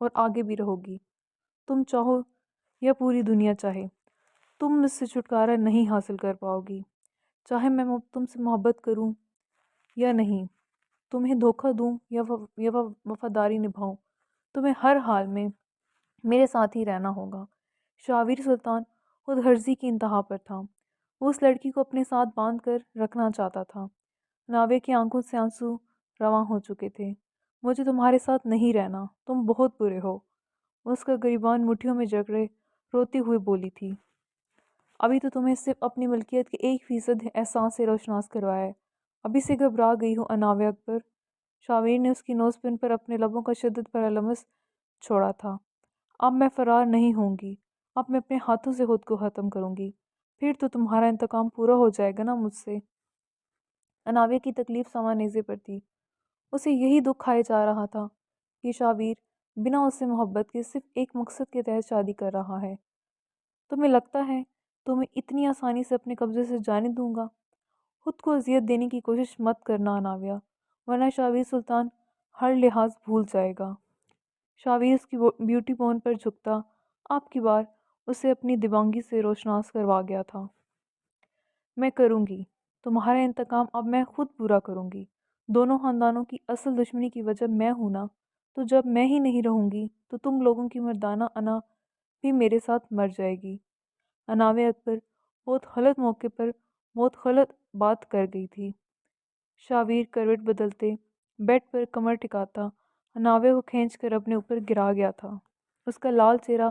اور آگے بھی رہو گی، تم چاہو یا پوری دنیا چاہے۔ تم مجھ سے چھٹکارا نہیں حاصل کر پاؤ گی، چاہے میں تم سے محبت کروں یا نہیں، تمہیں دھوکہ دوں یا وفاداری نبھاؤں، تمہیں ہر حال میں میرے ساتھ ہی رہنا ہوگا۔ شاویر سلطان خود غرضی کی انتہا پر تھا، وہ اس لڑکی کو اپنے ساتھ باندھ کر رکھنا چاہتا تھا۔ ناوے کی آنکھوں سے آنسو رواں ہو چکے تھے۔ مجھے تمہارے ساتھ نہیں رہنا، تم بہت برے ہو، اس کا گریبان مٹھیوں میں جکڑے روتی ہوئی بولی تھی۔ ابھی تو تمہیں صرف اپنی ملکیت کے 1% احساس سے روشناس کروایا ہے، ابھی سے گھبرا گئی ہو اناوے اکبر۔ شاویر نے اس کی نوز پن پر اپنے لبوں کا شدت پر لمس چھوڑا تھا۔ اب میں فرار نہیں ہوں گی، اب میں اپنے ہاتھوں سے خود کو ختم کروں گی، پھر تو تمہارا انتقام پورا ہو جائے گا نا مجھ سے۔ اناوے کی تکلیف سواں نیزے پر تھی، اسے یہی دکھ کھائے جا رہا تھا کہ شاویر بنا اس سے محبت کے صرف ایک مقصد کے تحت شادی کر رہا ہے۔ تمہیں لگتا ہے تمہیں اتنی آسانی سے اپنے قبضے سے جانے دوں گا؟ خود کو اذیت دینے کی کوشش مت کرنا اناویہ، ورنہ شاویر سلطان ہر لحاظ بھول جائے گا۔ شاویر اس کی بیوٹی بون پر جھکتا آپ کی بار اسے اپنی دبانگی سے روشناس کروا گیا تھا۔ میں کروں گی تمہارا انتقام، اب میں خود پورا کروں گی۔ دونوں خاندانوں کی اصل دشمنی کی وجہ میں ہوں نا، تو جب میں ہی نہیں رہوں گی تو تم لوگوں کی مردانہ انا بھی میرے ساتھ مر جائے گی۔ اناوے اکبر بہت غلط موقع پر بہت غلط بات کر گئی تھی۔ شاویر کروٹ بدلتے بیڈ پر کمر ٹکاتا اناوے کو کھینچ کر اپنے اوپر گرا گیا تھا۔ اس کا لال چہرہ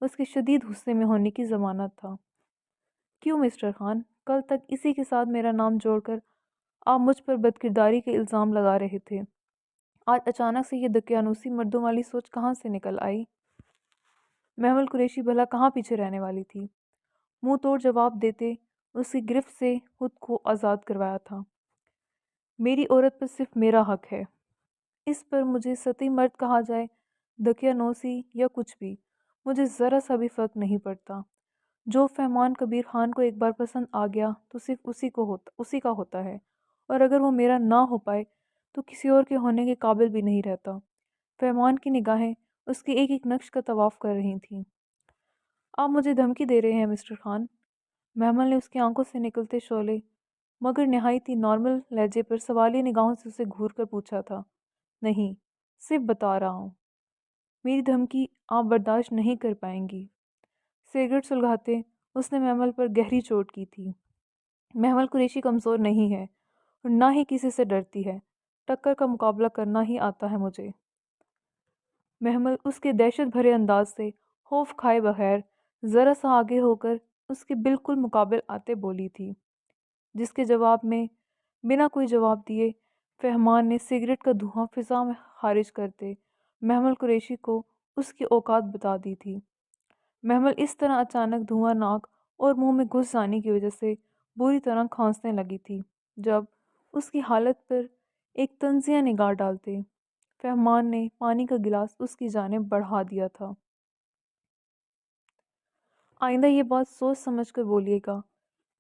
اس کے شدید غصے میں ہونے کی ضمانت تھا۔ کیوں مسٹر خان، کل تک اسی کے ساتھ میرا نام جوڑ کر آپ مجھ پر بدکرداری کے الزام لگا رہے تھے، آج اچانک سے یہ دقیانوسی مردوں والی سوچ کہاں سے نکل آئی؟ محمل قریشی بھلا کہاں پیچھے رہنے والی تھی؟ منہ توڑ جواب دیتے اس کی گرفت سے خود کو آزاد کروایا تھا۔ میری عورت پر صرف میرا حق ہے، اس پر مجھے ستی مرد کہا جائے، دقیانوسی یا کچھ بھی، مجھے ذرا سا بھی فرق نہیں پڑتا۔ جو فہمان کبیر خان کو ایک بار پسند آ گیا تو صرف اسی کا ہوتا ہے، اور اگر وہ میرا نہ ہو پائے تو کسی اور کے ہونے کے قابل بھی نہیں رہتا۔ فہمان کی نگاہیں اس کے ایک ایک نقش کا طواف کر رہی تھیں۔ آپ مجھے دھمکی دے رہے ہیں مسٹر خان؟ محمل نے اس کی آنکھوں سے نکلتے شعلے مگر نہایت ہی نارمل لہجے پر سوالیہ نگاہوں سے اسے گھور کر پوچھا تھا۔ نہیں، صرف بتا رہا ہوں، میری دھمکی آپ برداشت نہیں کر پائیں گی۔ سگریٹ سلگاتے اس نے محمل پر گہری چوٹ کی تھی۔ محمل قریشی کمزور نہیں ہے اور نہ ہی کسی سے ڈرتی ہے، ٹکر کا مقابلہ کرنا ہی آتا ہے مجھے۔ محمل اس کے دہشت بھرے انداز سے خوف کھائے بغیر ذرا سا آگے ہو کر اس کے بالکل مقابل آتے بولی تھی، جس کے جواب میں بنا کوئی جواب دیے فہمان نے سگریٹ کا دھواں فضا میں خارج کرتے محمل قریشی کو اس کی اوقات بتا دی تھی۔ محمل اس طرح اچانک دھواں ناک اور منہ میں گھس جانے کی وجہ سے بری طرح کھانسنے لگی تھی، جب اس کی حالت پر ایک طنزیہ نگاہ ڈالتے فہمان نے پانی کا گلاس اس کی جانب بڑھا دیا تھا۔ آئندہ یہ بات سوچ سمجھ کر بولیے گا،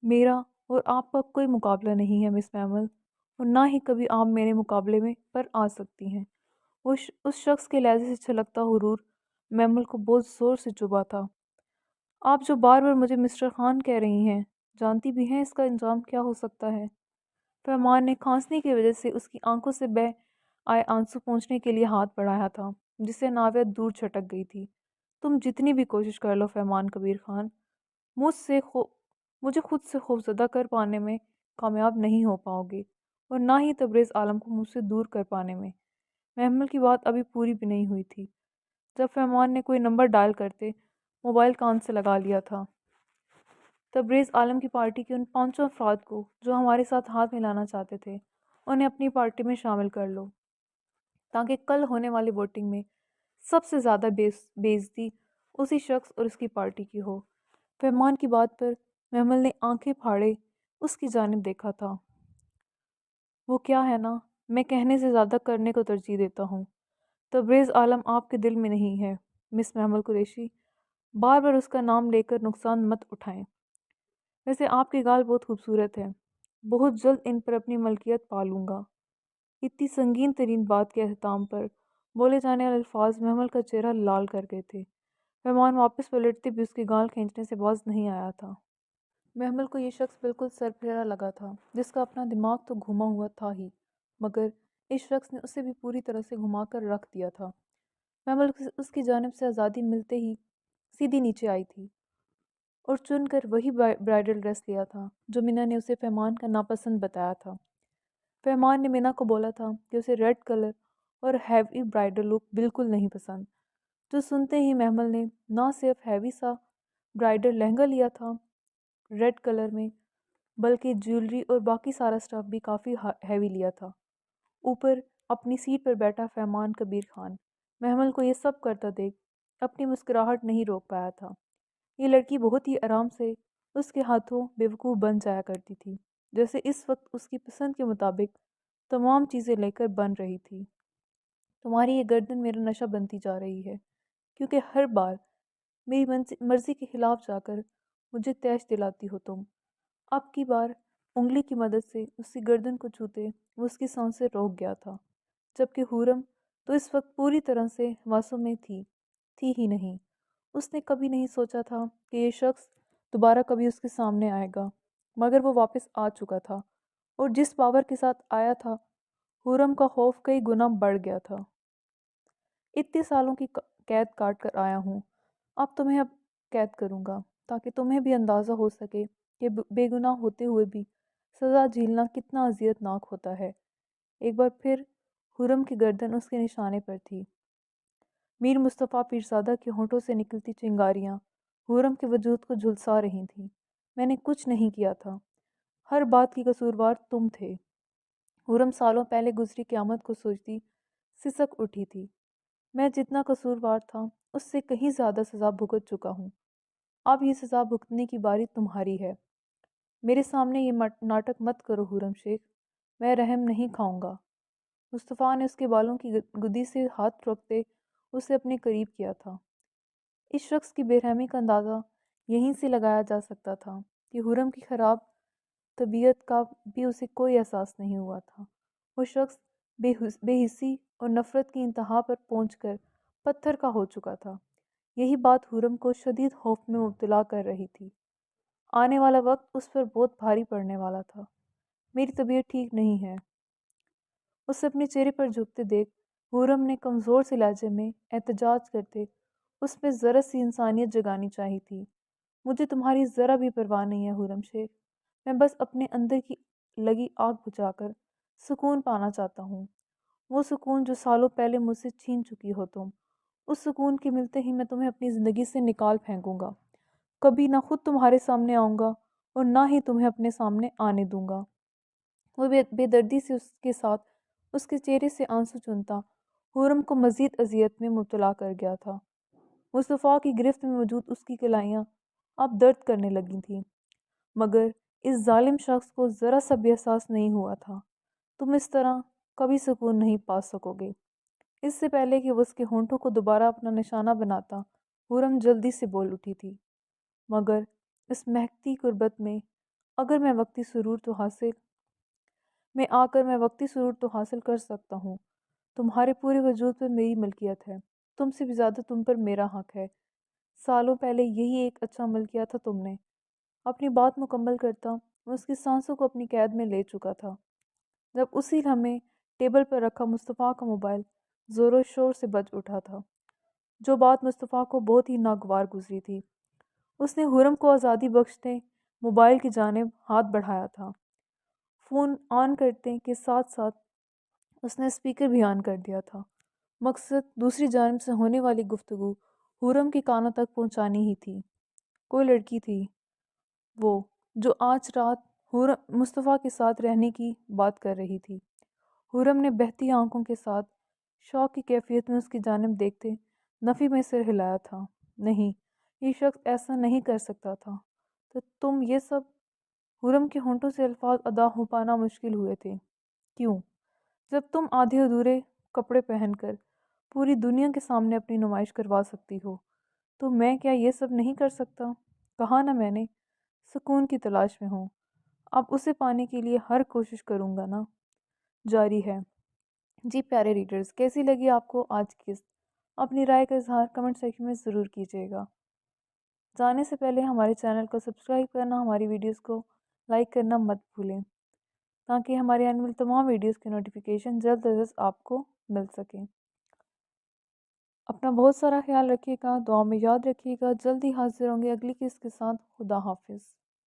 میرا اور آپ کا کوئی مقابلہ نہیں ہے مس محمل، اور نہ ہی کبھی آپ میرے مقابلے میں پر آ سکتی ہیں۔ اس شخص کے لہجے سے چھلکتا غرور محمل کو بہت زور سے چبھا تھا۔ آپ جو بار بار مجھے مسٹر خان کہہ رہی ہیں، جانتی بھی ہیں اس کا انجام کیا ہو سکتا ہے؟ فہمان نے کھانسنے کی وجہ سے اس کی آنکھوں سے بہہ آئے آنسو پہنچنے کے لیے ہاتھ بڑھایا تھا، جس سے ناویہ دور چھٹک گئی تھی۔ تم جتنی بھی کوشش کر لو فہمان کبیر خان، مجھے خود سے خوفزدہ کر پانے میں کامیاب نہیں ہو پاؤ گے، اور نہ ہی تبریز عالم کو مجھ سے دور کر پانے میں۔ محمل کی بات ابھی پوری بھی نہیں ہوئی تھی جب فہمان نے کوئی نمبر ڈائل کرتے موبائل کان سے لگا لیا تھا۔ تبریز عالم کی پارٹی کے ان 5 افراد کو جو ہمارے ساتھ ہاتھ ملانا چاہتے تھے، انہیں اپنی پارٹی میں شامل کر لو، تاکہ کل ہونے والی ووٹنگ میں سب سے زیادہ بے عزتی اسی شخص اور اس کی پارٹی کی ہو۔ فہمان کی بات پر محمل نے آنکھیں پھاڑے اس کی جانب دیکھا تھا۔ وہ کیا ہے نا، میں کہنے سے زیادہ کرنے کو ترجیح دیتا ہوں۔ تبریز عالم آپ کے دل میں نہیں ہے مس محمل قریشی، بار بار اس کا نام لے کر نقصان مت اٹھائیں۔ ویسے آپ کے گال بہت خوبصورت ہیں، بہت جلد ان پر اپنی ملکیت پا لوں گا۔ اتنی سنگین ترین بات کے اختتام پر بولے جانے والے الفاظ محمل کا چہرہ لال کر گئے تھے۔ مہمان واپس پلٹتے بھی اس کی گال کھینچنے سے باز نہیں آیا تھا۔ محمل کو یہ شخص بالکل سر پھیرا لگا تھا، جس کا اپنا دماغ تو گھما ہوا تھا ہی، مگر اس شخص نے اسے بھی پوری طرح سے گھما کر رکھ دیا تھا۔ محمل اس کی جانب سے آزادی ملتے ہی سیدھی نیچے آئی تھی اور چن کر وہی برائڈل ڈریس لیا تھا جو مینا نے اسے فہمان کا ناپسند بتایا تھا۔ فہمان نے مینا کو بولا تھا کہ اسے ریڈ کلر اور ہیوی برائڈل لک بالکل نہیں پسند، جو سنتے ہی محمل نے نہ صرف ہیوی سا برائڈل لہنگا لیا تھا ریڈ کلر میں، بلکہ جیولری اور باقی سارا سٹاف بھی کافی ہیوی لیا تھا۔ اوپر اپنی سیٹ پر بیٹھا فہمان کبیر خان محمل کو یہ سب کرتا دیکھ اپنی مسکراہٹ نہیں روک پایا تھا۔ یہ لڑکی بہت ہی آرام سے اس کے ہاتھوں بیوقوف بن جایا کرتی تھی، جیسے اس وقت اس کی پسند کے مطابق تمام چیزیں لے کر بن رہی تھی۔ تمہاری یہ گردن میرا نشہ بنتی جا رہی ہے، کیونکہ ہر بار میری مرضی کے خلاف جا کر مجھے تیش دلاتی ہو تم۔ اب کی بار انگلی کی مدد سے اس کی گردن کو چھوتے وہ اس کی سانسیں روک گیا تھا، جبکہ حورم تو اس وقت پوری طرح سے حواسوں میں تھی ہی نہیں۔ اس نے کبھی نہیں سوچا تھا کہ یہ شخص دوبارہ کبھی اس کے سامنے آئے گا، مگر وہ واپس آ چکا تھا، اور جس پاور کے ساتھ آیا تھا حورم کا خوف کئی گنا بڑھ گیا تھا۔ اتنے سالوں کی قید کاٹ کر آیا ہوں، اب تمہیں قید کروں گا تاکہ تمہیں بھی اندازہ ہو سکے کہ بے گناہ ہوتے ہوئے بھی سزا جھیلنا کتنا اذیت ناک ہوتا ہے۔ ایک بار پھر حرم کی گردن اس کے نشانے پر تھی۔ میر مصطفیٰ پیرزادہ کے ہونٹوں سے نکلتی چنگاریاں حرم کے وجود کو جھلسا رہی تھیں۔ میں نے کچھ نہیں کیا تھا، ہر بات کی قصوروار تم تھے۔ حرم سالوں پہلے گزری قیامت کو سوچتی سسک اٹھی تھی۔ میں جتنا قصوروار تھا اس سے کہیں زیادہ سزا بھگت چکا ہوں، اب یہ سزا بھگتنے کی باری تمہاری ہے۔ میرے سامنے یہ ناٹک مت کرو حرم شیخ، میں رحم نہیں کھاؤں گا۔ مصطفیٰ نے اس کے بالوں کی گدی سے ہاتھ رکھتے اسے اپنے قریب کیا تھا۔ اس شخص کی بے رحمی کا اندازہ یہیں سے لگایا جا سکتا تھا کہ حرم کی خراب طبیعت کا بھی اسے کوئی احساس نہیں ہوا تھا۔ وہ شخص بے حسی اور نفرت کی انتہا پر پہنچ کر پتھر کا ہو چکا تھا۔ یہی بات حرم کو شدید خوف میں مبتلا کر رہی تھی۔ آنے والا وقت اس پر بہت بھاری پڑنے والا تھا۔ میری طبیعت ٹھیک نہیں ہے، اسے اپنے چہرے پر جھکتے دیکھ حرم نے کمزور سے لہجے میں احتجاج کرتے اس میں ذرا سی انسانیت جگانی چاہی تھی۔ مجھے تمہاری ذرا بھی پرواہ نہیں ہے حرم شیخ، میں بس اپنے اندر کی لگی آگ بجھا کر سکون پانا چاہتا ہوں، وہ سکون جو سالوں پہلے مجھ سے چھین چکی ہو تم۔ اس سکون کے ملتے ہی میں تمہیں اپنی زندگی سے نکال پھینکوں گا، کبھی نہ خود تمہارے سامنے آؤں گا اور نہ ہی تمہیں اپنے سامنے آنے دوں گا۔ وہ بے دردی سے اس کے ساتھ اس کے چہرے سے آنسو چنتا حرم کو مزید اذیت میں مبتلا کر گیا تھا۔ مصطفیٰ کی گرفت میں موجود اس کی کلائیاں اب درد کرنے لگی تھیں، مگر اس ظالم شخص کو ذرا سا بھی احساس نہیں ہوا تھا۔ تم اس طرح کبھی سکون نہیں پا سکو گے۔ اس سے پہلے کہ وہ اس کے ہونٹوں کو دوبارہ اپنا نشانہ بناتا حرم جلدی سے بول اٹھی تھی، مگر اس مہکتی غربت میں اگر میں وقتی سرور تو حاصل کر سکتا ہوں، تمہارے پورے وجود پر میری ملکیت ہے، تم سے بھی زیادہ تم پر میرا حق ہے۔ سالوں پہلے یہی ایک اچھا عمل کیا تھا تم نے۔ اپنی بات مکمل کرتا وہ اس کی سانسوں کو اپنی قید میں لے چکا تھا، جب اسی لمحے ٹیبل پر رکھا مصطفیٰ کا موبائل زور و شور سے بج اٹھا تھا۔ جو بات مصطفیٰ کو بہت ہی ناگوار گزری تھی، اس نے حرم کو آزادی بخشتے موبائل کی جانب ہاتھ بڑھایا تھا۔ فون آن کرتے کے ساتھ ساتھ اس نے اسپیکر بھی آن کر دیا تھا۔ مقصد دوسری جانب سے ہونے والی گفتگو حرم کے کانوں تک پہنچانی ہی تھی۔ کوئی لڑکی تھی وہ جو آج رات مصطفیٰ کے ساتھ رہنے کی بات کر رہی تھی۔ حرم نے بہتی آنکھوں کے ساتھ شوق کی کیفیت میں اس کی جانب دیکھتے نفی میں سر ہلایا تھا۔ نہیں، یہ شخص ایسا نہیں کر سکتا تھا۔ تو تم یہ سب؟ حرم کے ہونٹوں سے الفاظ ادا ہو پانا مشکل ہوئے تھے۔ کیوں؟ جب تم آدھے ادھورے کپڑے پہن کر پوری دنیا کے سامنے اپنی نمائش کروا سکتی ہو، تو میں کیا یہ سب نہیں کر سکتا؟ کہا نا میں نے سکون کی تلاش میں ہوں، اب اسے پانے کے لیے ہر کوشش کروں گا نا۔ جاری ہے جی پیارے ریڈرز، کیسی لگی آپ کو آج کی قسط؟ اپنی رائے کا اظہار کمنٹ سیکشن میں ضرور کیجیے گا۔ جانے سے پہلے ہمارے چینل کو سبسکرائب کرنا، ہماری ویڈیوز کو لائک کرنا مت بھولیں تاکہ ہمارے آنے والی تمام ویڈیوز کی نوٹیفیکیشن جلد از جلد آپ کو مل سکیں۔ اپنا بہت سارا خیال رکھیے گا، دعا میں یاد رکھیے گا۔ جلدی حاضر ہوں گے اگلی قسط کے ساتھ۔ خدا حافظ۔